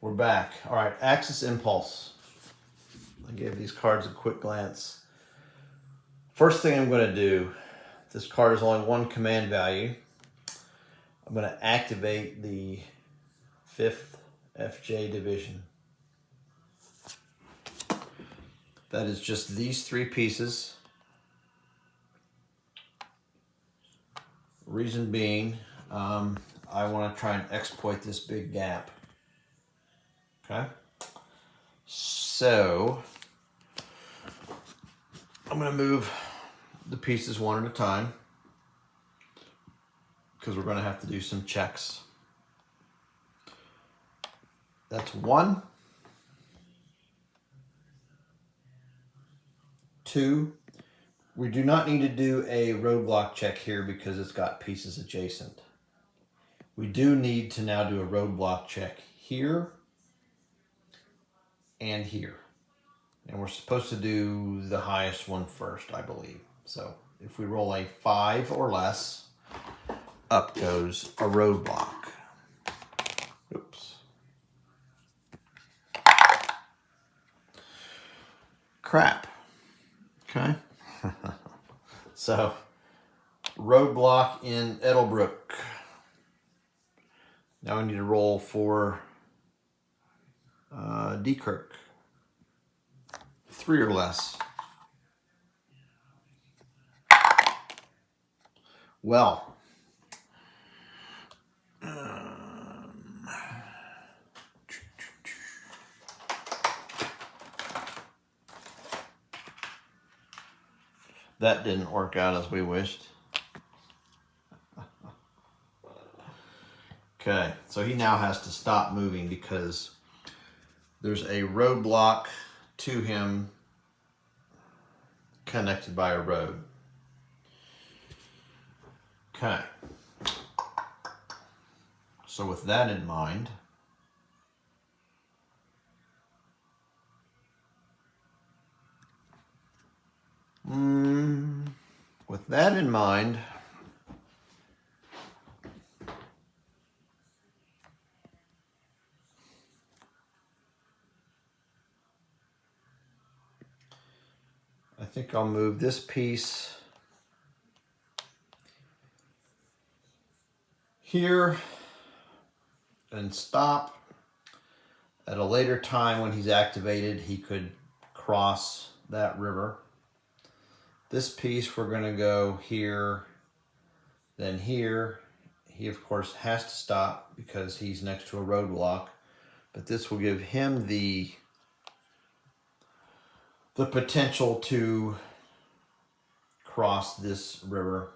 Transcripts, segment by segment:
We're back. All right, Axis Impulse. I gave these cards a quick glance. First thing I'm going to do, this card is only one command value. I'm going to activate the 5th FJ Division. That is just these 3 pieces. Reason being, I want to try and exploit this big gap. Okay? So, I'm going to move the pieces one at a time because we're going to have to do some checks. That's 1, 2. We do not need to do a roadblock check here because it's got pieces adjacent. We do need to now do a roadblock check here and here. And we're supposed to do the highest one first, I believe. So if we roll a 5 or less, up goes a roadblock. Oops. Crap. Okay. So, roadblock in Ettelbruck. Now we need to roll for Diekirch. 3 or less. Well, that didn't work out as we wished. Okay, so he now has to stop moving because there's a roadblock to him connected by a road. Okay. So with that in mind, I think I'll move this piece here and stop. At a later time when he's activated, he could cross that river. This piece, we're going to go here, then here. He, of course, has to stop because he's next to a roadblock. But this will give him the potential to cross this river.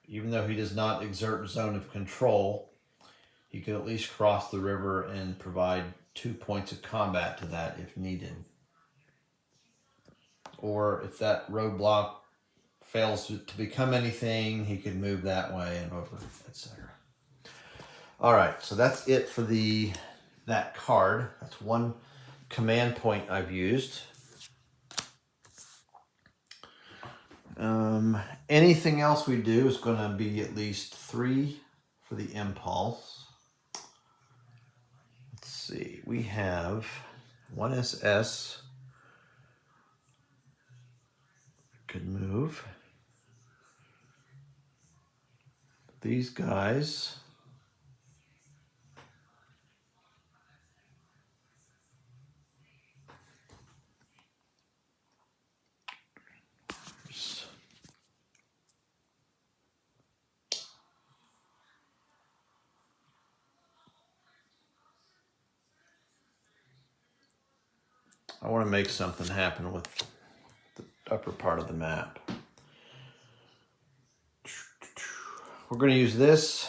Even though he does not exert zone of control, he could at least cross the river and provide 2 points of combat to that if needed. Or if that roadblock fails to become anything, he could move that way and over, etc. All right, so that's it for that card. That's one command point I've used. Anything else we do is going to be at least 3 for the impulse. Let's see, we have 1 SS. Could move. These guys. I want to make something happen with the upper part of the map. We're going to use this,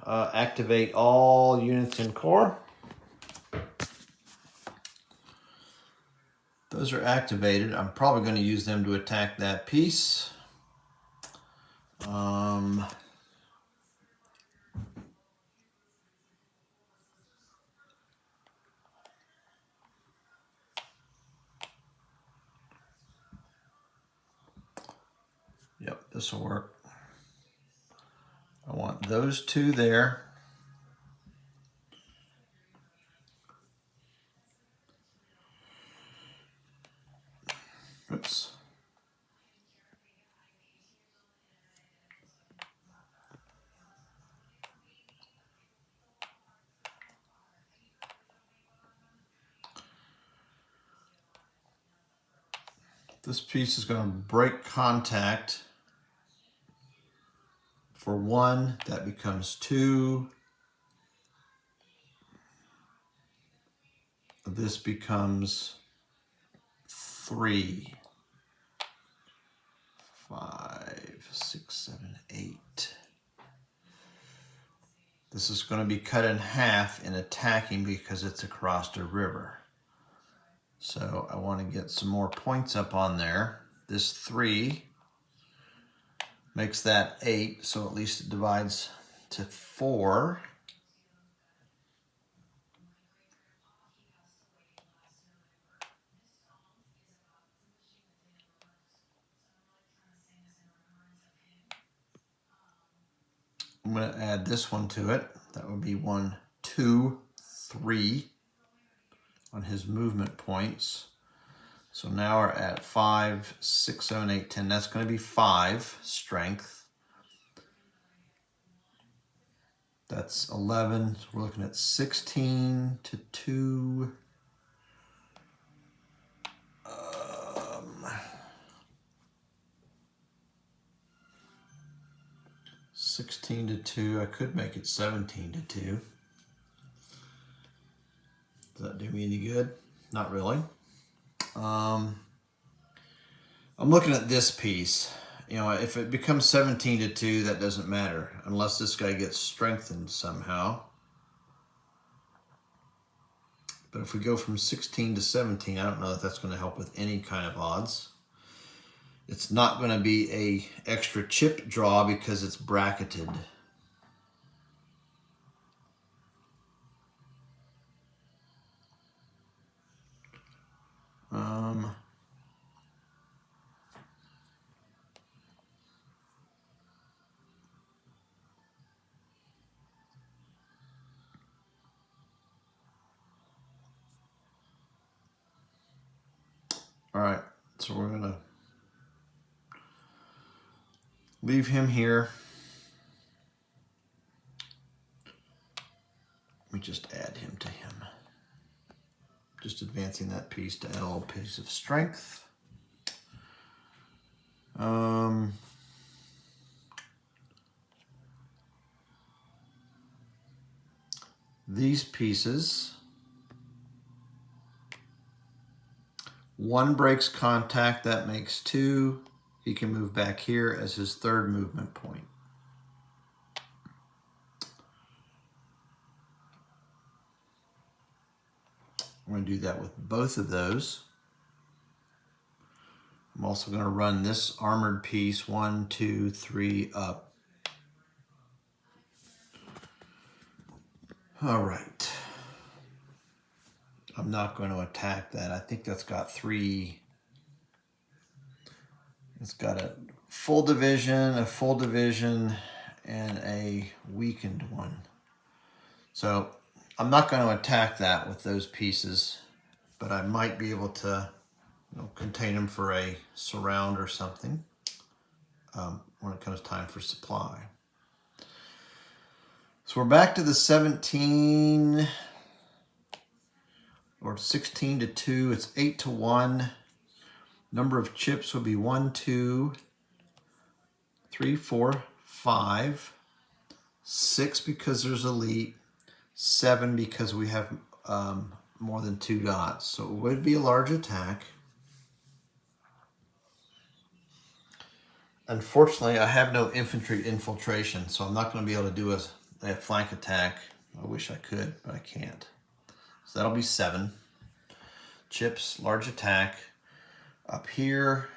activate all units in Corps. Those are activated. I'm probably going to use them to attack that piece. Yep, this will work. I want those 2 there. notes. This piece is going to break contact for 1, that becomes 2. This becomes 3, 5, 6, 7, 8. This is going to be cut in half in attacking because it's across the river. So I want to get some more points up on there. This 3 makes that 8, so at least it divides to 4. I'm going to add this one to it. That would be 1, 2, 3 on his movement points. So now we're at 5, 6, 7, 8, 10. That's going to be 5 strength. That's 11. So we're looking at 16 to 2. 16 to 2. I could make it 17 to 2. Does that do me any good? Not really. I'm looking at this piece. You know, if it becomes 17 to 2, that doesn't matter unless this guy gets strengthened somehow. But if we go from 16 to 17, I don't know if that's going to help with any kind of odds. It's not going to be a extra chip draw because it's bracketed. All right, so we're going to leave him here. Let me just add him to him. Just advancing that piece to add a little piece of strength. These pieces, 1 breaks contact, that makes 2. He can move back here as his 3rd movement point. I'm going to do that with both of those. I'm also going to run this armored piece 1, 2, 3 up. All right. I'm not going to attack that. I think that's got 3. It's got a full division, and a weakened one. So I'm not going to attack that with those pieces, but I might be able to, contain them for a surround or something when it comes time for supply. So we're back to the 17 or 16 to 2. It's 8 to 1. Number of chips would be 1, 2, 3, 4, 5, 6 because there's elite, 7 because we have more than 2 dots. So it would be a large attack. Unfortunately, I have no infantry infiltration, so I'm not going to be able to do a flank attack. I wish I could, but I can't. So that'll be 7. Chips, large attack. Up here.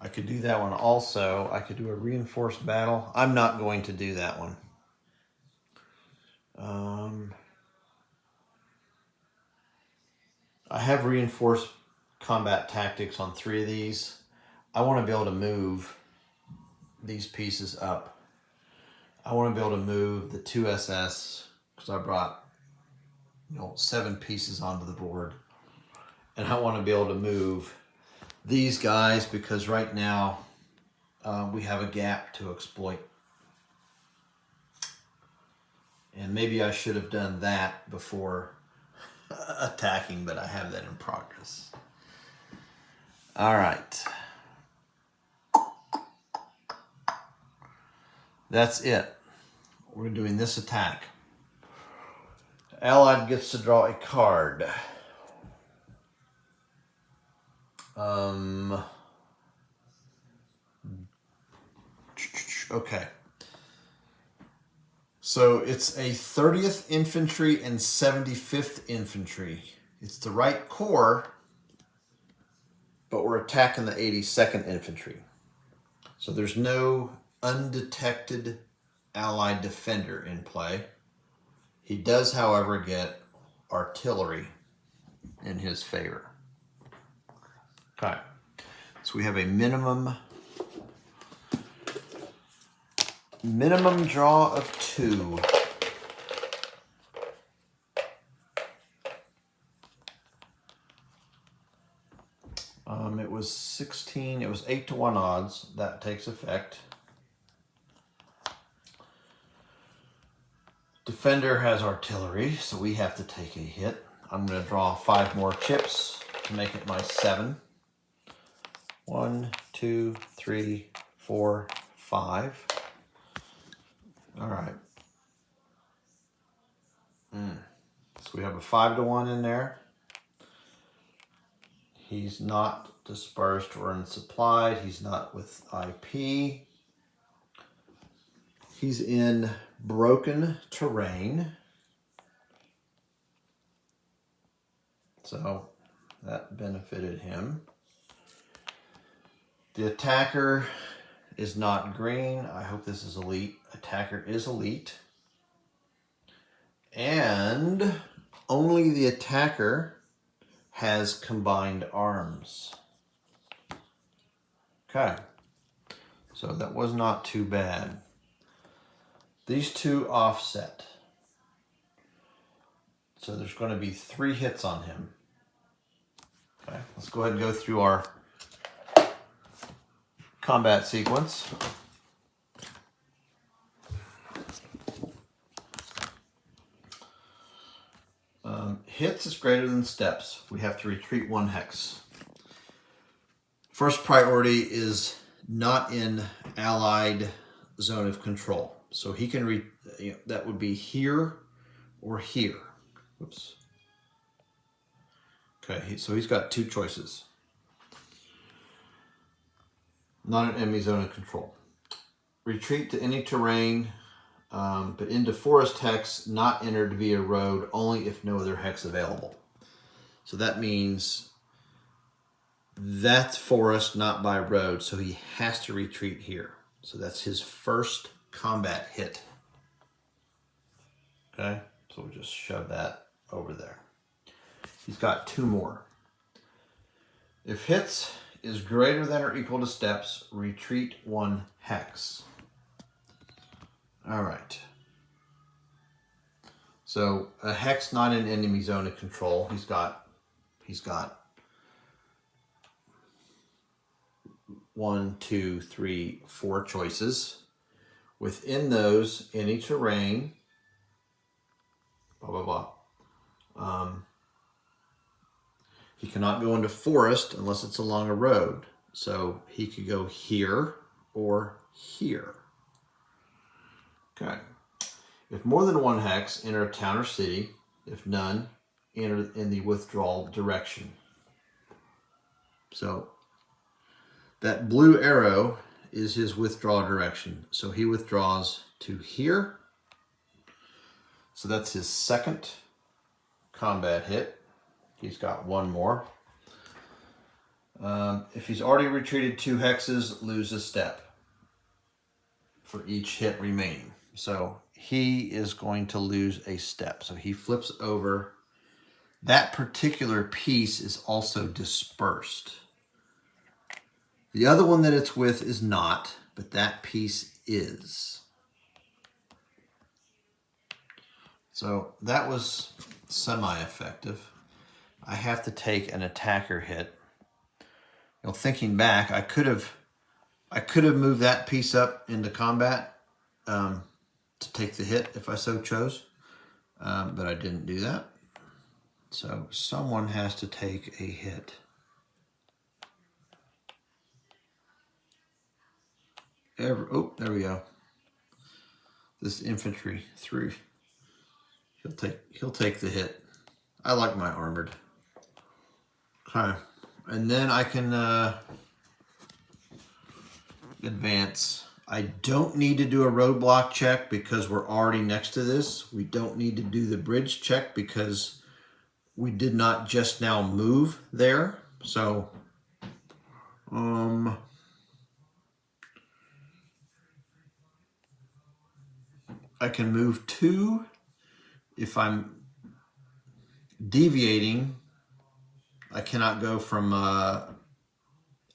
I could do that one also. I could do a reinforced battle. I'm not going to do that one. I have reinforced combat tactics on 3 of these. I want to be able to move these pieces up. I want to be able to move the 2 SS because I brought 7 pieces onto the board, and I want to be able to move these guys because right now we have a gap to exploit. And maybe I should have done that before attacking, but I have that in progress. All right. That's it. We're doing this attack. Allied gets to draw a card. Okay. So it's a 30th Infantry and 75th Infantry. It's the right corps, but we're attacking the 82nd Infantry. So there's no undetected Allied defender in play. He does, however, get artillery in his favor. Okay. So we have a minimum draw of 2. It was 16. It was 8-to-1 odds. That takes effect. Defender has artillery, so we have to take a hit. I'm going to draw 5 more chips to make it my 7. 1, 2, 3, 4, 5. All right. So we have a 5-to-1 in there. He's not dispersed or unsupplied. He's not with IP. He's in broken terrain. So that benefited him. The attacker is not green. I hope this is elite. Attacker is elite. And only the attacker has combined arms. Okay. So that was not too bad. These two offset. So there's going to be 3 hits on him. Okay, let's go ahead and go through our combat sequence. Hits is greater than steps. We have to retreat 1 hex. First priority is not in Allied zone of control. So he can, that would be here or here. Whoops. Okay, so he's got 2 choices. Not an enemy zone of control. Retreat to any terrain, but into forest hex, not entered via road, only if no other hex available. So that means that's forest, not by road, so he has to retreat here. So that's his first combat hit. Okay, so we'll just shove that over there. He's got 2 more. If hits is greater than or equal to steps, retreat 1 hex. All right. So a hex not in enemy zone of control. He's got 1, 2, 3, 4 choices. Within those, any terrain, blah, blah, blah. He cannot go into forest unless it's along a road. So he could go here or here. Okay. If more than 1 hex, enter a town or city. If none, enter in the withdrawal direction. So that blue arrow is his withdrawal direction. So he withdraws to here. So that's his second combat hit. He's got 1 more. If he's already retreated 2 hexes, lose a step for each hit remaining. So he is going to lose a step. So he flips over. That particular piece is also dispersed. The other one that it's with is not. but that piece is. So that was semi-effective. I have to take an attacker hit. You know, thinking back, I could have moved that piece up into combat to take the hit if I so chose, but I didn't do that. So someone has to take a hit. Oh, there we go. This infantry through. He'll take the hit. I like my armored. Okay, and then I can advance. I don't need to do a roadblock check because we're already next to this. We don't need to do the bridge check because we did not just now move there. So, I can move 2 if I'm deviating. I cannot go from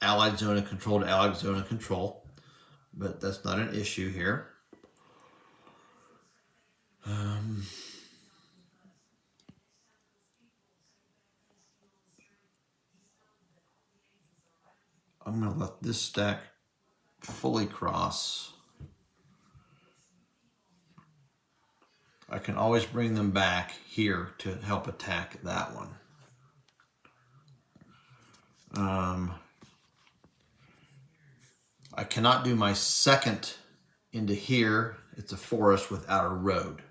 Allied zone of control to Allied zone of control, but that's not an issue here. I'm going to let this stack fully cross. I can always bring them back here to help attack that one. I cannot do my second into here. It's a forest without a road.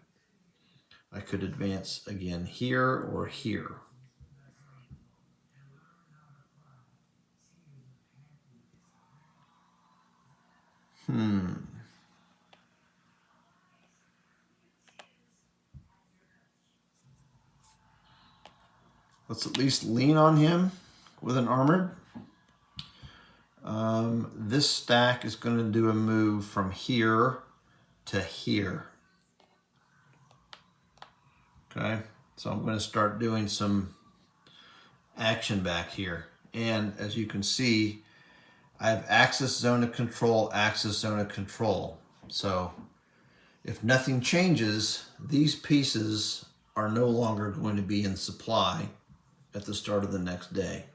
I could advance again here or here. Let's at least lean on him with an armored. This stack is going to do a move from here to here. Okay, so I'm going to start doing some action back here. And as you can see, I have axis zone of control, axis zone of control. So if nothing changes, these pieces are no longer going to be in supply at the start of the next day.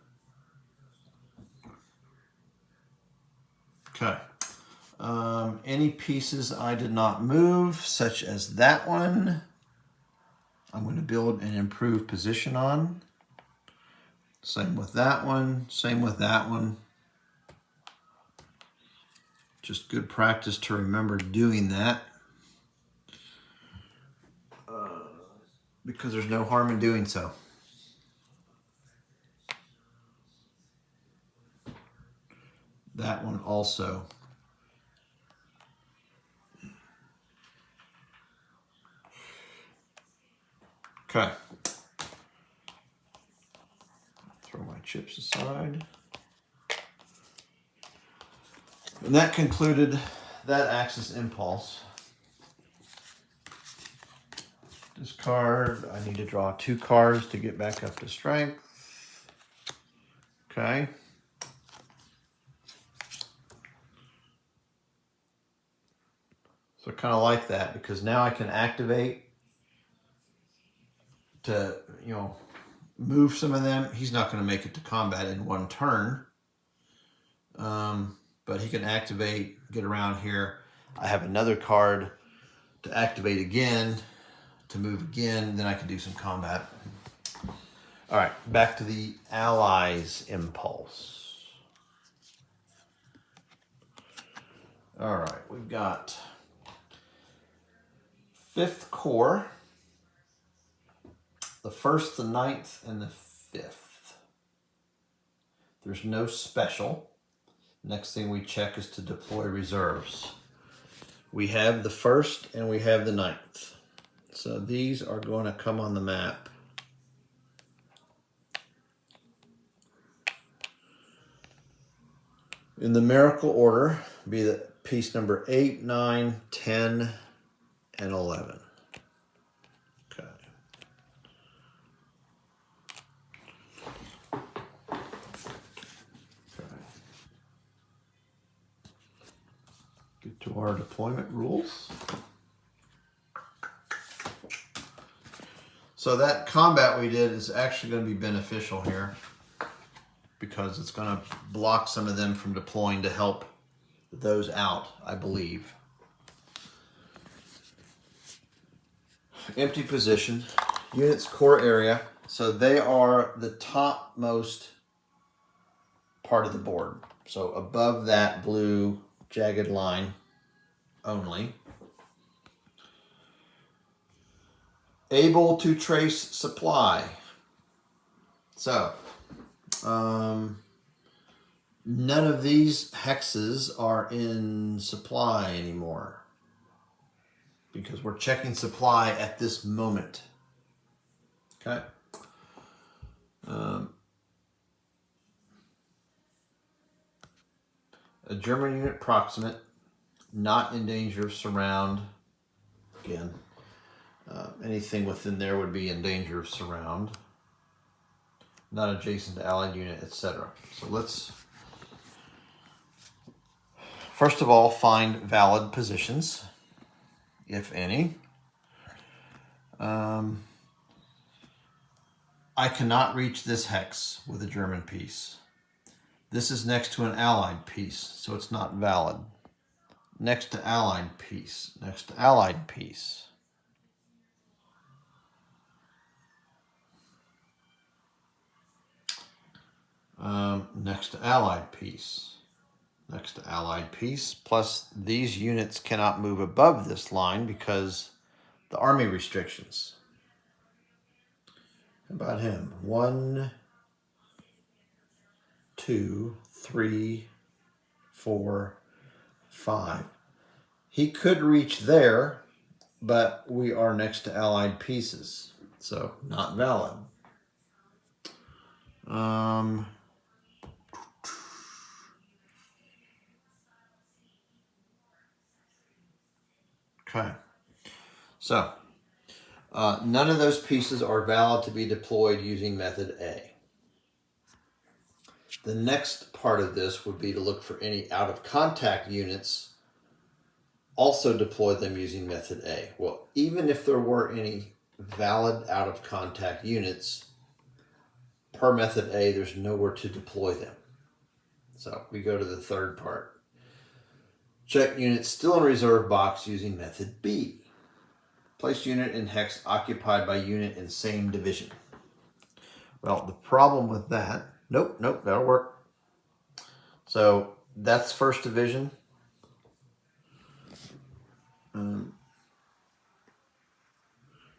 Okay. Any pieces I did not move, such as that one, I'm going to build an improved position on. Same with that one, same with that one. Just good practice to remember doing that. Because there's no harm in doing so. That one also. Okay. Throw my chips aside. And that concluded that axis impulse. Discard. I need to draw 2 cards to get back up to strength. Okay. So I kind of like that because now I can activate to, move some of them. He's not going to make it to combat in one turn. But he can activate, get around here. I have another card to activate again, to move again, then I can do some combat. All right, back to the Allies impulse. All right, we've got 5th Corps, the 1st, the 9th, and the 5th. There's no special. Next thing we check is to deploy reserves. We have the 1st and we have the 9th. So these are going to come on the map. In the numerical order, be the piece number 8, 9, 10, and 11. Okay. to our deployment rules. So that combat we did is actually going to be beneficial here because it's going to block some of them from deploying to help those out, I believe. Empty position, units core area. So they are the topmost part of the board. So above that blue jagged line only. Able to trace supply. So, none of these hexes are in supply anymore because we're checking supply at this moment. Okay. A German unit proximate, not in danger of surround. Again, anything within there would be in danger of surround. Not adjacent to allied unit, etc. So let's first of all find valid positions, if any. I cannot reach this hex with a German piece. This is next to an allied piece, so it's not valid. Next to allied piece, next to allied piece. Next to allied piece, next to allied piece, plus these units cannot move above this line because the army restrictions. How about him? 1, 2, 3, 4, 5. He could reach there, but we are next to allied pieces, so not valid. Okay, so none of those pieces are valid to be deployed using method A. The next part of this would be to look for any out of contact units, also deploy them using method A. Well, even if there were any valid out of contact units, per method A, there's nowhere to deploy them. So we go to the third part. Check units still in reserve box using method B. Place unit in hex occupied by unit in same division. Well, the problem with that, nope, that'll work. So that's first division.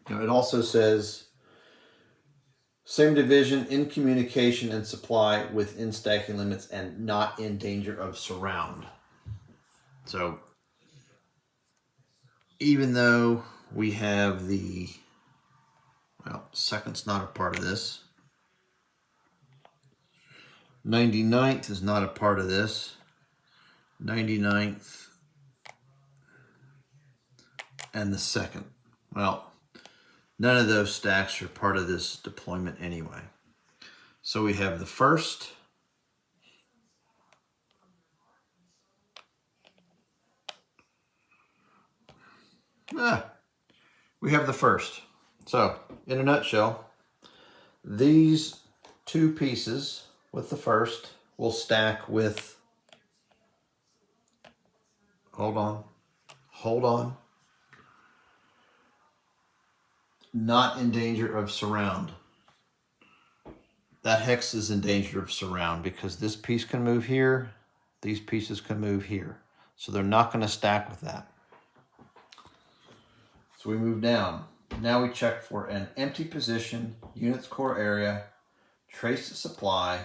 It also says same division in communication and supply within stacking limits and not in danger of surround. So even though we have the, well, second's not a part of this. 99th is not a part of this. 99th and the second. Well, none of those stacks are part of this deployment anyway. So we have the first, we have the first. So in a nutshell, these two pieces with the first will stack with, hold on, not in danger of surround. That hex is in danger of surround because this piece can move here, these pieces can move here. So they're not going to stack with that. So we move down. Now we check for an empty position, unit's core area, trace supply,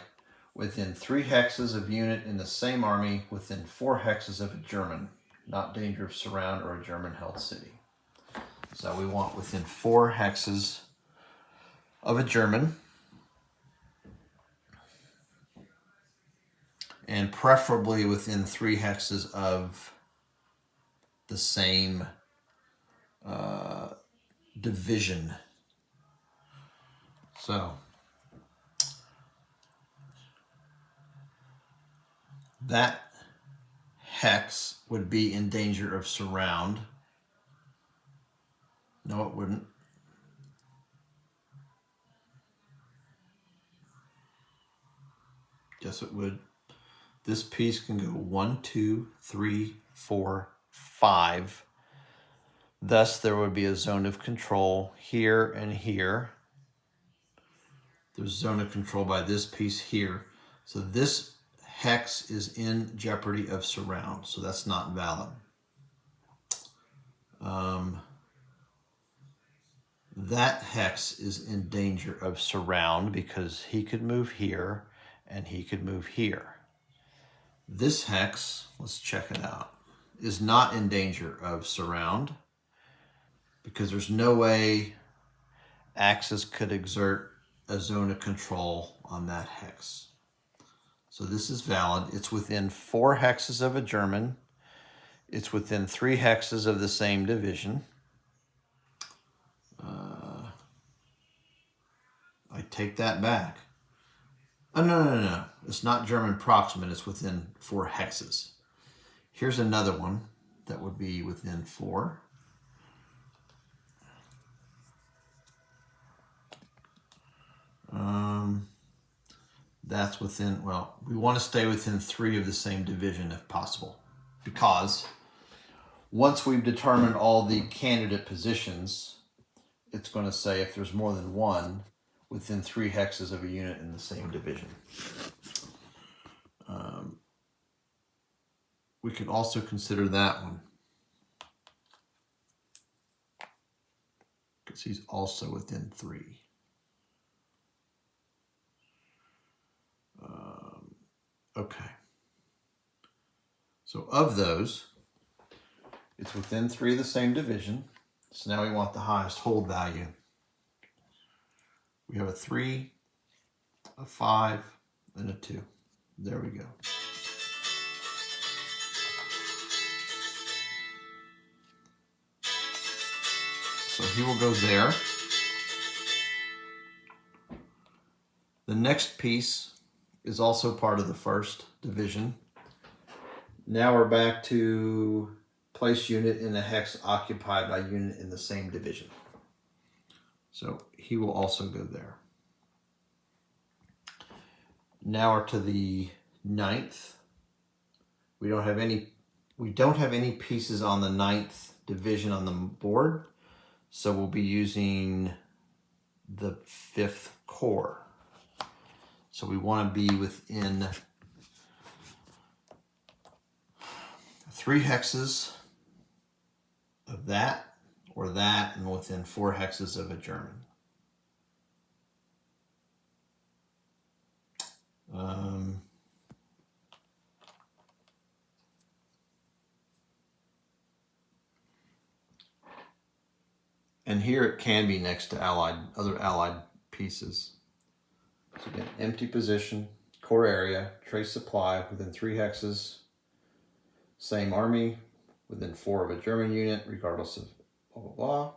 within 3 hexes of unit in the same army, within 4 hexes of a German, not danger of surround or a German held city. So we want within 4 hexes of a German, and preferably within 3 hexes of the same division. So that hex would be in danger of surround. No, it wouldn't. Yes, it would. This piece can go 1, 2, 3, 4, 5. Thus, there would be a zone of control here and here. There's a zone of control by this piece here. So this hex is in jeopardy of surround, so that's not valid. That hex is in danger of surround because he could move here and he could move here. This hex, let's check it out, is not in danger of surround because there's no way Axis could exert a zone of control on that hex. So this is valid. It's within 4 hexes of a German. It's within 3 hexes of the same division. I take that back. Oh, no. It's not German proximate. It's within 4 hexes. Here's another one that would be within 4. That's within, well, we want to stay within 3 of the same division if possible, because once we've determined all the candidate positions, it's going to say if there's more than one within 3 hexes of a unit in the same division. We could also consider that one, because he's also within 3. Okay. So of those, it's within 3 of the same division. So now we want the highest hold value. We have a 3, a 5, and a 2. There we go. So he will go there. The next piece is also part of the 1st division. Now we're back to place unit in a hex occupied by unit in the same division. So he will also go there. Now we're to the 9th. We don't have any pieces on the 9th division on the board, so we'll be using the 5th Corps. So we want to be within 3 hexes of that or that, and within 4 hexes of a German. And here it can be next to other allied pieces. So again, empty position, core area, trace supply within 3 hexes, same army, within 4 of a German unit, regardless of blah, blah, blah.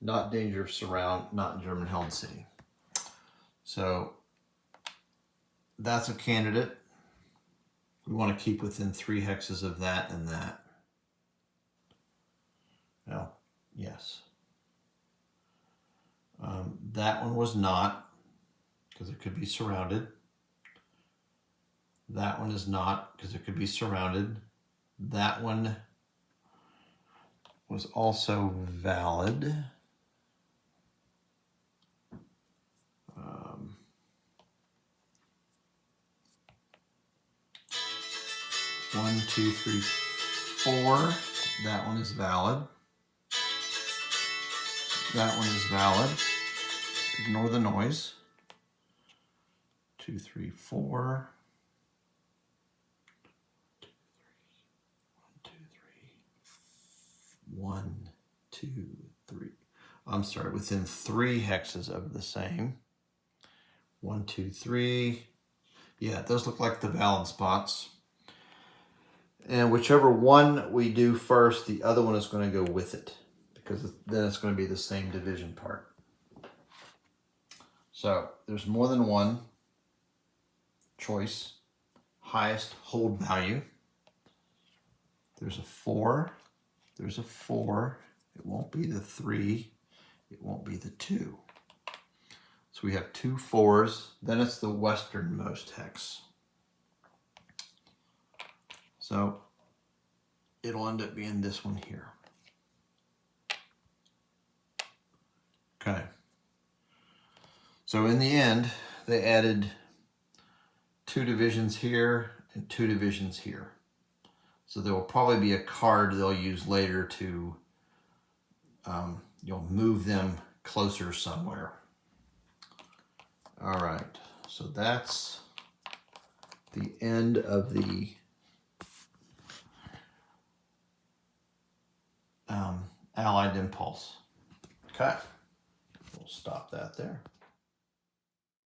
Not danger of surround, not German held city. So that's a candidate. We want to keep within 3 hexes of that and that. Well, yes. That one was not, because it could be surrounded. That one is not, because it could be surrounded. That one was also valid. 1, 2, 3, 4. That one is valid. That one is valid. Ignore the noise. 2, 3, 4. 1, 2, 3. I'm sorry, within 3 hexes of the same. 1, 2, 3. Yeah, those look like the valid spots. And whichever one we do first, the other one is going to go with it, because then it's going to be the same division part. So there's more than one choice. Highest hold value. There's a 4. There's a 4. It won't be the 3. It won't be the 2. So we have 2 4s. Then it's the westernmost hex. So it'll end up being this one here. Okay. So in the end, they added 2 divisions here and 2 divisions here. So there will probably be a card they'll use later to move them closer somewhere. All right, so that's the end of the Allied impulse. Okay, we'll stop that there.